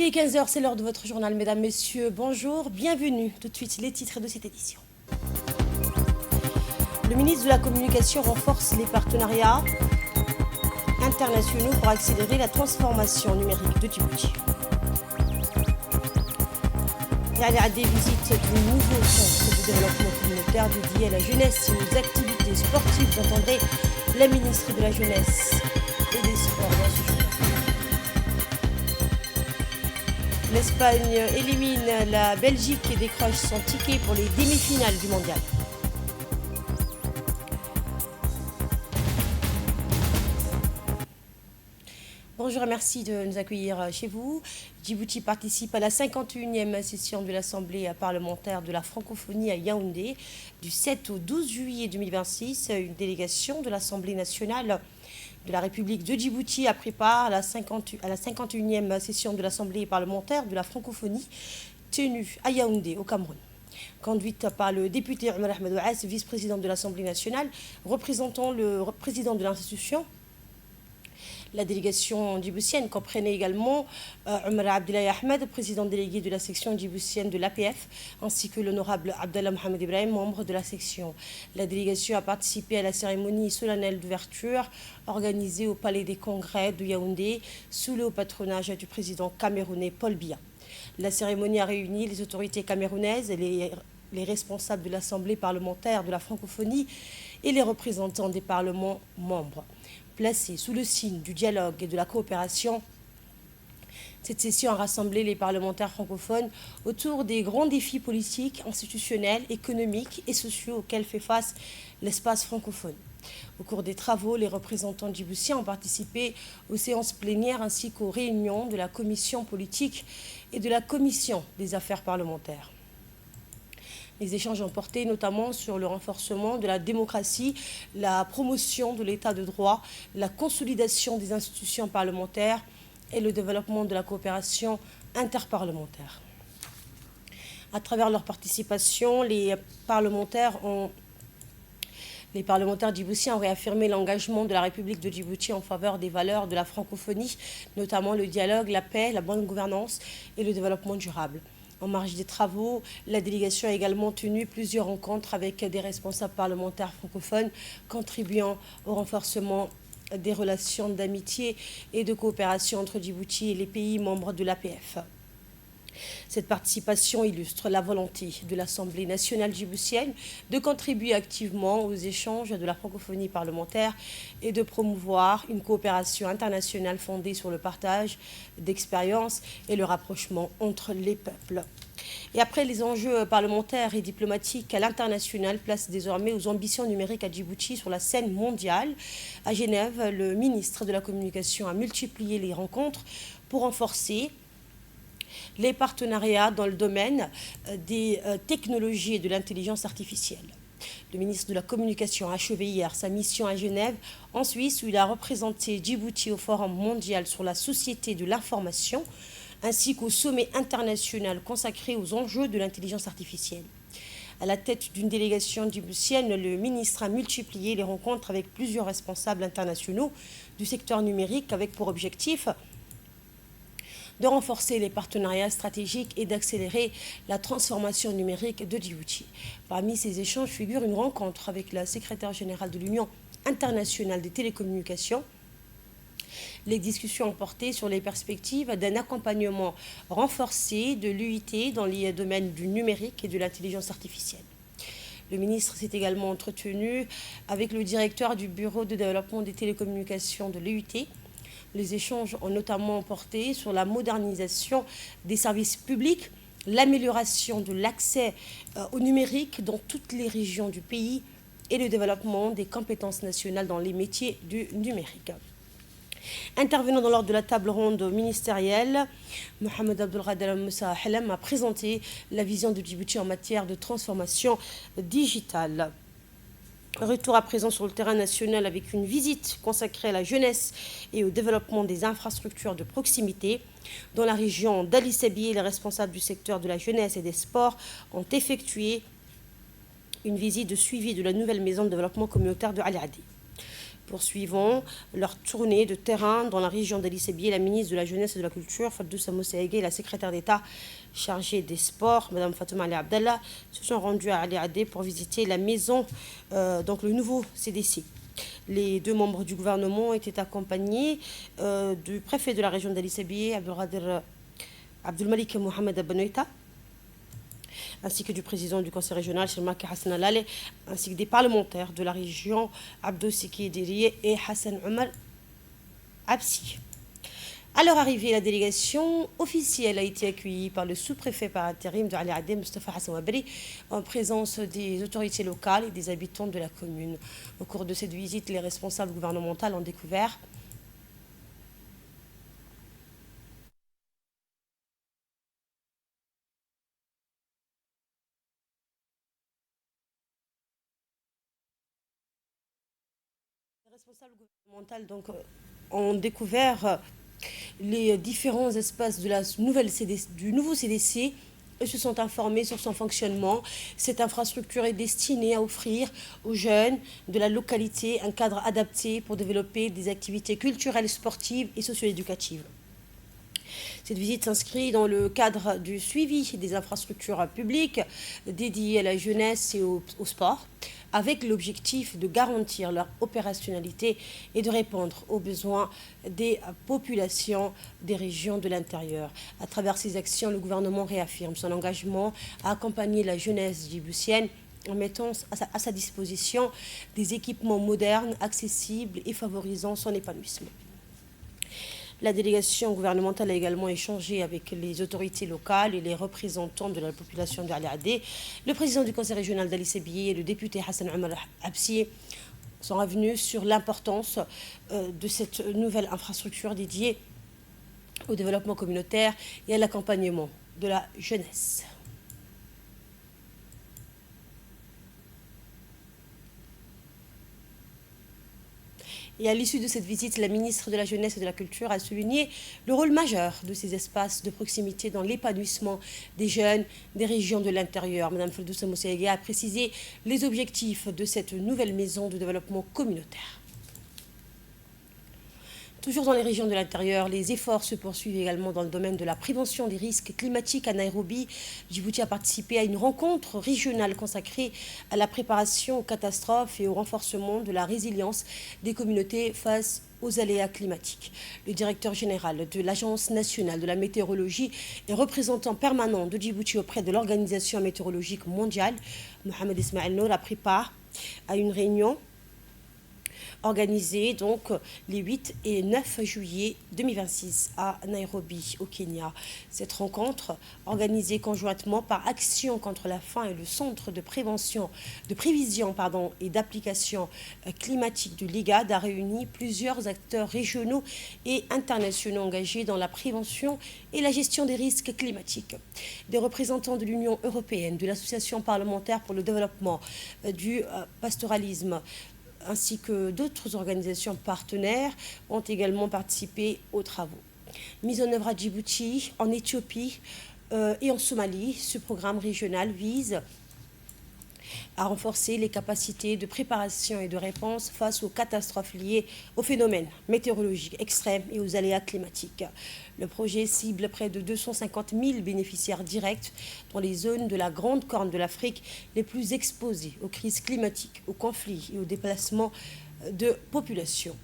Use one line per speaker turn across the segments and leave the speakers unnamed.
Il est 15 heures, c'est l'heure de votre journal, mesdames, messieurs. Bonjour, bienvenue. Tout de suite, les titres de cette édition. Le ministre de la Communication renforce les partenariats internationaux pour accélérer la transformation numérique de Djibouti. Al-Adé visite du nouveau centre de développement communautaire dédié à la jeunesse et aux activités sportives. Vous entendrez la ministre de la Jeunesse et des Sports dans ce journal. L'Espagne élimine la Belgique et décroche son ticket pour les demi-finales du mondial. Bonjour et merci de nous accueillir chez vous. Djibouti participe à la 51e session de l'Assemblée parlementaire de la francophonie à Yaoundé du 7 au 12 juillet 2026. Une délégation de l'Assemblée nationale de la République de Djibouti a pris part à la 51e session de l'Assemblée parlementaire de la francophonie tenue à Yaoundé au Cameroun. Conduite par le député Omar Ahmed Ouass, vice-président de l'Assemblée nationale, représentant le président de l'institution. La délégation djiboutienne comprenait également Omar Abdoulaye Ahmed, président délégué de la section djiboutienne de l'APF, ainsi que l'honorable Abdallah Mohamed Ibrahim, membre de la section. La délégation a participé à la cérémonie solennelle d'ouverture organisée au Palais des Congrès de Yaoundé sous le haut patronage du président camerounais Paul Biya. La cérémonie a réuni les autorités camerounaises et les responsables de l'Assemblée parlementaire de la francophonie et les représentants des parlements membres. Placée sous le signe du dialogue et de la coopération, cette session a rassemblé les parlementaires francophones autour des grands défis politiques, institutionnels, économiques et sociaux auxquels fait face l'espace francophone. Au cours des travaux, les représentants djiboutiens ont participé aux séances plénières ainsi qu'aux réunions de la commission politique et de la commission des affaires parlementaires. Les échanges ont porté notamment sur le renforcement de la démocratie, la promotion de l'état de droit, la consolidation des institutions parlementaires et le développement de la coopération interparlementaire. À travers leur participation, les parlementaires djiboutiens ont réaffirmé l'engagement de la République de Djibouti en faveur des valeurs de la francophonie, notamment le dialogue, la paix, la bonne gouvernance et le développement durable. En marge des travaux, la délégation a également tenu plusieurs rencontres avec des responsables parlementaires francophones contribuant au renforcement des relations d'amitié et de coopération entre Djibouti et les pays membres de l'APF. Cette participation illustre la volonté de l'Assemblée nationale djiboutienne de contribuer activement aux échanges de la francophonie parlementaire et de promouvoir une coopération internationale fondée sur le partage d'expériences et le rapprochement entre les peuples. Et après les enjeux parlementaires et diplomatiques à l'international placent désormais aux ambitions numériques à Djibouti sur la scène mondiale. À Genève, le ministre de la Communication a multiplié les rencontres pour renforcer les partenariats dans le domaine des technologies et de l'intelligence artificielle. Le ministre de la Communication a achevé hier sa mission à Genève, en Suisse, où il a représenté Djibouti au Forum mondial sur la société de l'information, ainsi qu'au sommet international consacré aux enjeux de l'intelligence artificielle. À la tête d'une délégation djiboutienne, le ministre a multiplié les rencontres avec plusieurs responsables internationaux du secteur numérique, avec pour objectif de renforcer les partenariats stratégiques et d'accélérer la transformation numérique de Djibouti. Parmi ces échanges figure une rencontre avec la secrétaire générale de l'Union internationale des télécommunications. Les discussions ont porté sur les perspectives d'un accompagnement renforcé de l'UIT dans les domaines du numérique et de l'intelligence artificielle. Le ministre s'est également entretenu avec le directeur du Bureau de développement des télécommunications de l'UIT. Les échanges ont notamment porté sur la modernisation des services publics, l'amélioration de l'accès au numérique dans toutes les régions du pays et le développement des compétences nationales dans les métiers du numérique. Intervenant dans l'ordre de la table ronde ministérielle, Mohamed Abdelkader Moussa Halem a présenté la vision de Djibouti en matière de transformation digitale. Retour à présent sur le terrain national avec une visite consacrée à la jeunesse et au développement des infrastructures de proximité. Dans la région d'Ali Sabieh, les responsables du secteur de la jeunesse et des sports ont effectué une visite de suivi de la nouvelle maison de développement communautaire de Al-Adé. Poursuivant leur tournée de terrain dans la région d'Ali Sebier, la ministre de la Jeunesse et de la Culture, Fadoussa Moussaïgue, et la secrétaire d'État chargée des Sports, Mme Fatouma Ali Abdallah, se sont rendus à Ali Adé pour visiter la maison, donc le nouveau CDC. Les deux membres du gouvernement étaient accompagnés du préfet de la région d'Ali Sebier, Abdelmalik Mohamed Abanoïta, ainsi que du président du conseil régional, Chirmaki Hassan Alale, ainsi que des parlementaires de la région, Abdou Siki Diriye et Hassan Omar Absi. À leur arrivée, la délégation officielle a été accueillie par le sous-préfet par intérim de Ali Adé, Mustafa Hassan Wabri, en présence des autorités locales et des habitants de la commune. Au cours de cette visite, les responsables gouvernementaux ont découvert ont découvert les différents espaces de la du nouveau CDC et se sont informés sur son fonctionnement. Cette infrastructure est destinée à offrir aux jeunes de la localité un cadre adapté pour développer des activités culturelles, sportives et socio-éducatives. Cette visite s'inscrit dans le cadre du suivi des infrastructures publiques dédiées à la jeunesse et au sport, avec l'objectif de garantir leur opérationnalité et de répondre aux besoins des populations des régions de l'intérieur. À travers ces actions, le gouvernement réaffirme son engagement à accompagner la jeunesse djiboutienne en mettant à sa disposition des équipements modernes, accessibles et favorisant son épanouissement. La délégation gouvernementale a également échangé avec les autorités locales et les représentants de la population d'Ali Adé. Le président du conseil régional d'Ali Sebier et le député Hassan Omar Absi sont revenus sur l'importance de cette nouvelle infrastructure dédiée au développement communautaire et à l'accompagnement de la jeunesse. Et à l'issue de cette visite, la ministre de la Jeunesse et de la Culture a souligné le rôle majeur de ces espaces de proximité dans l'épanouissement des jeunes des régions de l'intérieur. Mme Fadoussa Moussaïgue a précisé les objectifs de cette nouvelle maison de développement communautaire. Toujours dans les régions de l'intérieur, les efforts se poursuivent également dans le domaine de la prévention des risques climatiques à Nairobi. Djibouti a participé à une rencontre régionale consacrée à la préparation aux catastrophes et au renforcement de la résilience des communautés face aux aléas climatiques. Le directeur général de l'Agence nationale de la météorologie et représentant permanent de Djibouti auprès de l'Organisation météorologique mondiale, Mohamed Ismaël Nour, a pris part à une réunion organisée donc les 8 et 9 juillet 2026 à Nairobi, au Kenya. Cette rencontre, organisée conjointement par Action contre la faim et le Centre de prévision et d'application climatique du LIGAD, a réuni plusieurs acteurs régionaux et internationaux engagés dans la prévention et la gestion des risques climatiques. Des représentants de l'Union européenne, de l'Association parlementaire pour le développement, du pastoralisme, ainsi que d'autres organisations partenaires ont également participé aux travaux. Mis en œuvre à Djibouti, en Éthiopie et en Somalie, ce programme régional vise à renforcer les capacités de préparation et de réponse face aux catastrophes liées aux phénomènes météorologiques extrêmes et aux aléas climatiques. Le projet cible près de 250 000 bénéficiaires directs dans les zones de la Grande Corne de l'Afrique les plus exposées aux crises climatiques, aux conflits et aux déplacements de population.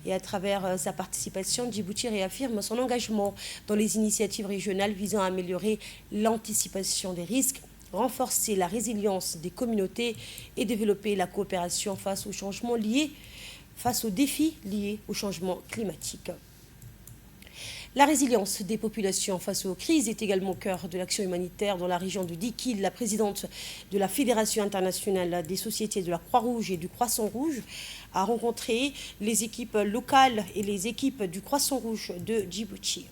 Et à travers sa participation, Djibouti réaffirme son engagement dans les initiatives régionales visant à améliorer l'anticipation des risques, renforcer la résilience des communautés et développer la coopération face aux défis liés au changement climatique. La résilience des populations face aux crises est également au cœur de l'action humanitaire dans la région de Dikil. La présidente de la Fédération internationale des sociétés de la Croix-Rouge et du Croissant-Rouge a rencontré les équipes locales et les équipes du Croissant-Rouge de Djibouti.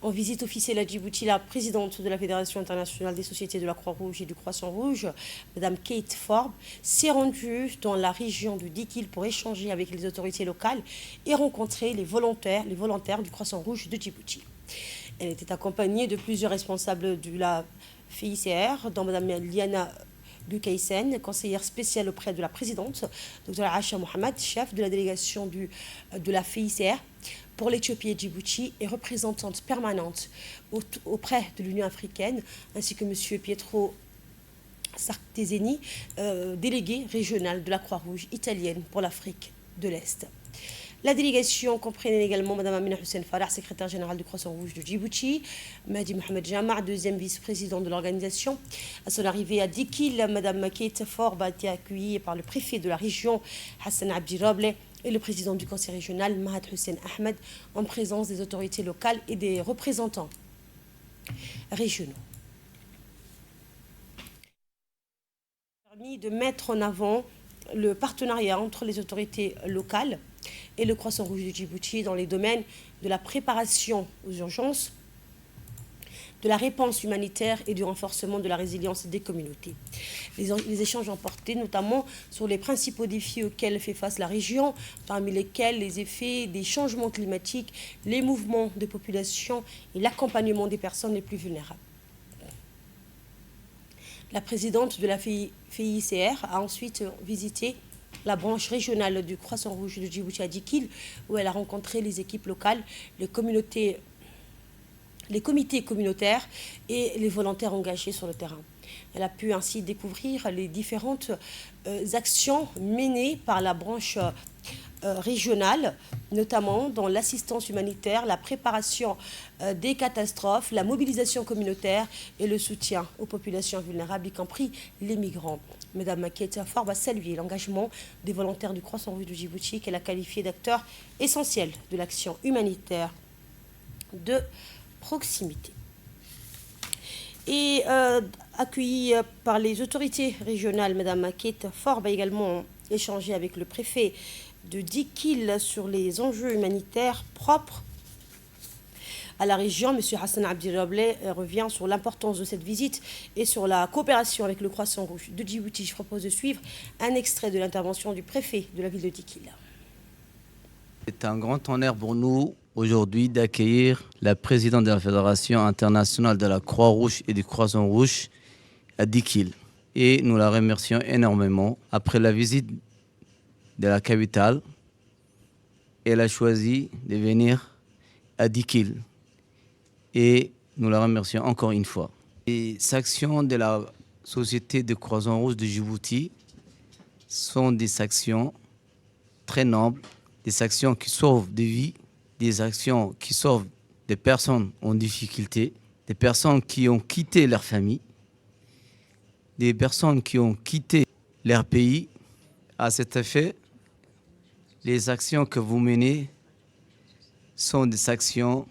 En visite officielle à Djibouti, la présidente de la Fédération internationale des sociétés de la Croix-Rouge et du Croissant-Rouge, Mme Kate Forbes, s'est rendue dans la région de Dikil pour échanger avec les autorités locales et rencontrer les volontaires du Croissant-Rouge de Djibouti. Elle était accompagnée de plusieurs responsables de la FICR, dont Mme Liana de Kaysen, conseillère spéciale auprès de la présidente, Dr Acha Mohamed, chef de la délégation de la FICR pour l'Éthiopie et Djibouti et représentante permanente auprès de l'Union africaine, ainsi que M. Pietro Sartesini, délégué régional de la Croix-Rouge italienne pour l'Afrique de l'Est. La délégation comprenait également Mme Amina Hussein Farah, secrétaire générale du Croissant-Rouge de Djibouti, Mahdi Mohamed Jama, deuxième vice-président de l'organisation. À son arrivée à Dikil, Mme Keita Forbe a été accueillie par le préfet de la région, Hassan Abdirable, et le président du conseil régional, Mahad Hussein Ahmed, en présence des autorités locales et des représentants régionaux. Permis de mettre en avant le partenariat entre les autorités locales et le Croissant-Rouge de Djibouti dans les domaines de la préparation aux urgences, de la réponse humanitaire et du renforcement de la résilience des communautés. Les échanges ont porté notamment sur les principaux défis auxquels fait face la région, parmi lesquels les effets des changements climatiques, les mouvements de population et l'accompagnement des personnes les plus vulnérables. La présidente de la FICR a ensuite visité la branche régionale du Croissant-Rouge de Djibouti à Dikil, où elle a rencontré les équipes locales, les comités communautaires et les volontaires engagés sur le terrain. Elle a pu ainsi découvrir les différentes actions menées par la branche régionale, notamment dans l'assistance humanitaire, la préparation des catastrophes, la mobilisation communautaire et le soutien aux populations vulnérables, y compris les migrants. Mme Keita Forbe a salué l'engagement des volontaires du Croissant-Rouge de Djibouti qu'elle a qualifié d'acteurs essentiels de l'action humanitaire de proximité. Et accueillie par les autorités régionales, Mme Keita Forbe a également échangé avec le préfet de Dikil sur les enjeux humanitaires propres à la région. M. Hassan Abdirable revient sur l'importance de cette visite et sur la coopération avec le Croissant-Rouge de Djibouti. Je propose de suivre un extrait de l'intervention du préfet de la ville de Dikil.
C'est un grand honneur pour nous aujourd'hui d'accueillir la présidente de la Fédération internationale de la Croix-Rouge et du Croissant-Rouge à Dikil. Et nous la remercions énormément. Après la visite de la capitale, elle a choisi de venir à Dikil. Et nous la remercions encore une fois. Les actions de la Société de Croissant-Rouge de Djibouti sont des actions très nobles, des actions qui sauvent des vies, des actions qui sauvent des personnes en difficulté, des personnes qui ont quitté leur famille, des personnes qui ont quitté leur pays. À cet effet, les actions que vous menez sont des actions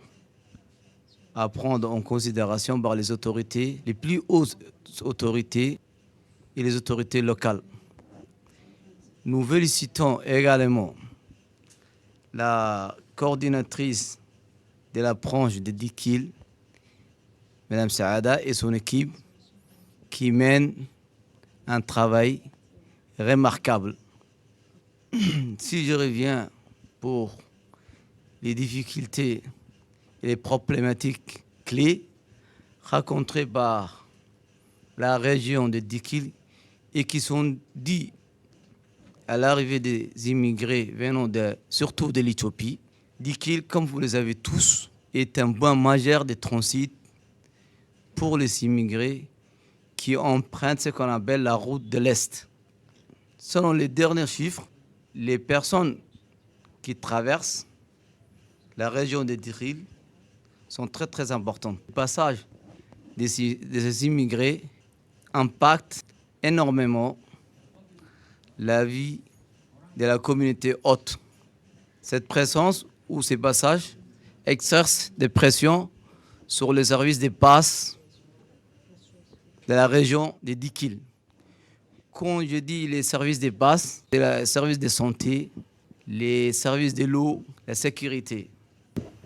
à prendre en considération par les autorités, les plus hautes autorités et les autorités locales. Nous félicitons également la coordinatrice de la branche de Dikil, Mme Saada, et son équipe qui mènent un travail remarquable. Si je reviens pour les difficultés et les problématiques clés rencontrées par la région de Dikil et qui sont dues à l'arrivée des immigrés venant surtout de l'Éthiopie. Dikil, comme vous le savez tous, est un point majeur de transit pour les immigrés qui empruntent ce qu'on appelle la route de l'Est. Selon les derniers chiffres, les personnes qui traversent la région de Dikil sont très très importantes. Le passage de ces immigrés impacte énormément la vie de la communauté haute. Cette présence ou ces passages exercent des pressions sur les services de passe de la région de Dikil. Quand je dis les services de passe, c'est les services de santé, les services de l'eau, la sécurité.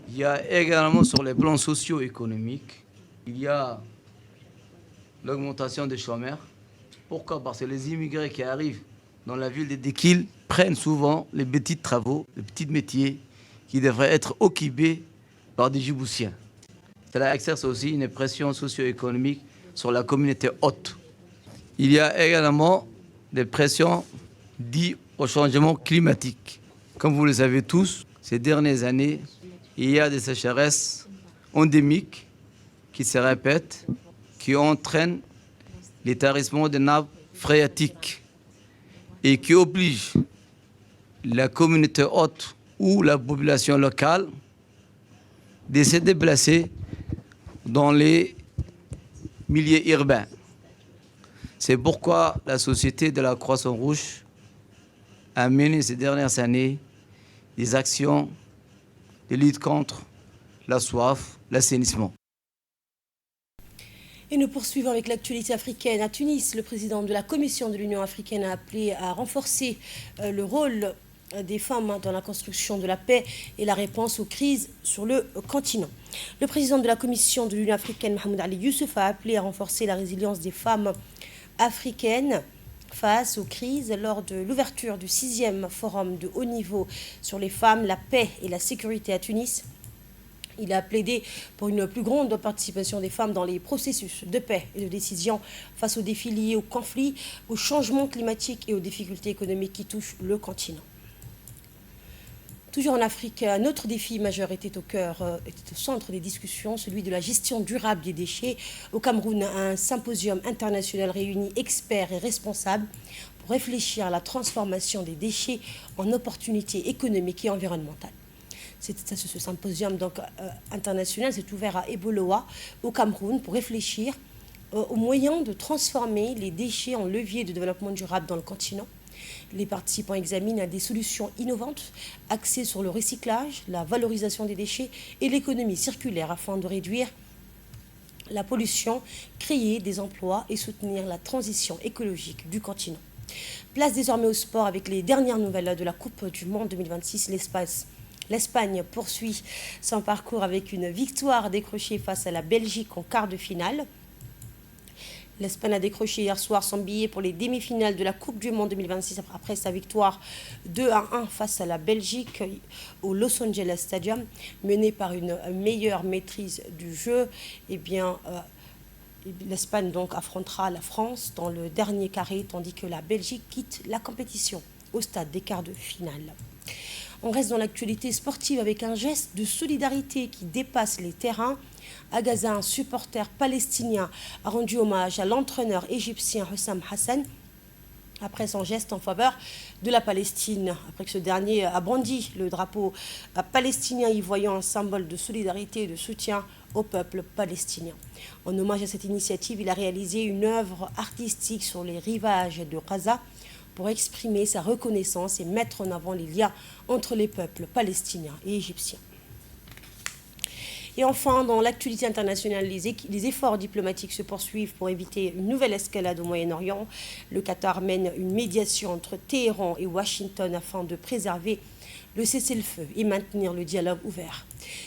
Il y a également sur les plans socio-économiques, il y a l'augmentation des chômeurs. Pourquoi? Parce que les immigrés qui arrivent dans la ville de Dikil prennent souvent les petits travaux, les petits métiers qui devraient être occupés par des Djiboutiens. Cela exerce aussi une pression socio-économique sur la communauté haute. Il y a également des pressions liées au changement climatique. Comme vous le savez tous, ces dernières années, il y a des sécheresses endémiques qui se répètent, qui entraînent les tarissements des nappes phréatiques et qui obligent la communauté haute ou la population locale de se déplacer dans les milieux urbains. C'est pourquoi la Société de la Croix-Rouge a mené ces dernières années des actions de lutte contre la soif, l'assainissement.
Et nous poursuivons avec l'actualité africaine. À Tunis, le président de la Commission de l'Union africaine a appelé à renforcer le rôle des femmes dans la construction de la paix et la réponse aux crises sur le continent. Le président de la Commission de l'Union africaine, Mohamed Ali Youssouf, a appelé à renforcer la résilience des femmes africaines face aux crises lors de l'ouverture du 6e forum de haut niveau sur les femmes, la paix et la sécurité à Tunis. Il a plaidé pour une plus grande participation des femmes dans les processus de paix et de décision face aux défis liés au conflit, au changement climatique et aux difficultés économiques qui touchent le continent. Toujours en Afrique, un autre défi majeur était au centre des discussions, celui de la gestion durable des déchets. Au Cameroun, un symposium international réunit experts et responsables pour réfléchir à la transformation des déchets en opportunités économiques et environnementales. Ce symposium international s'est ouvert à Eboloa, au Cameroun, pour réfléchir aux moyens de transformer les déchets en levier de développement durable dans le continent. Les participants examinent des solutions innovantes axées sur le recyclage, la valorisation des déchets et l'économie circulaire afin de réduire la pollution, créer des emplois et soutenir la transition écologique du continent. Place désormais au sport avec les dernières nouvelles de la Coupe du Monde 2026. L'Espagne poursuit son parcours avec une victoire décrochée face à la Belgique en quart de finale. L'Espagne a décroché hier soir son billet pour les demi-finales de la Coupe du Monde 2026 après sa victoire 2-1 face à la Belgique au Los Angeles Stadium. Menée par une meilleure maîtrise du jeu, l'Espagne donc affrontera la France dans le dernier carré, tandis que la Belgique quitte la compétition au stade des quarts de finale. On reste dans l'actualité sportive avec un geste de solidarité qui dépasse les terrains. À Gaza, un supporter palestinien a rendu hommage à l'entraîneur égyptien Hussam Hassan après son geste en faveur de la Palestine, après que ce dernier a brandi le drapeau palestinien, y voyant un symbole de solidarité et de soutien au peuple palestinien. En hommage à cette initiative, il a réalisé une œuvre artistique sur les rivages de Gaza pour exprimer sa reconnaissance et mettre en avant les liens entre les peuples palestiniens et égyptiens. Et enfin, dans l'actualité internationale, les efforts diplomatiques se poursuivent pour éviter une nouvelle escalade au Moyen-Orient. Le Qatar mène une médiation entre Téhéran et Washington afin de préserver le cessez-le-feu et maintenir le dialogue ouvert.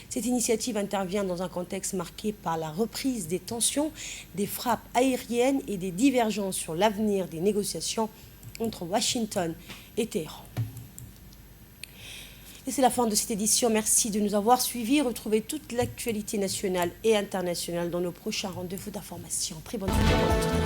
Cette initiative intervient dans un contexte marqué par la reprise des tensions, des frappes aériennes et des divergences sur l'avenir des négociations entre Washington et Téhéran. Et c'est la fin de cette édition. Merci de nous avoir suivis. Retrouvez toute l'actualité nationale et internationale dans nos prochains rendez-vous d'information. Très bonne journée à tous.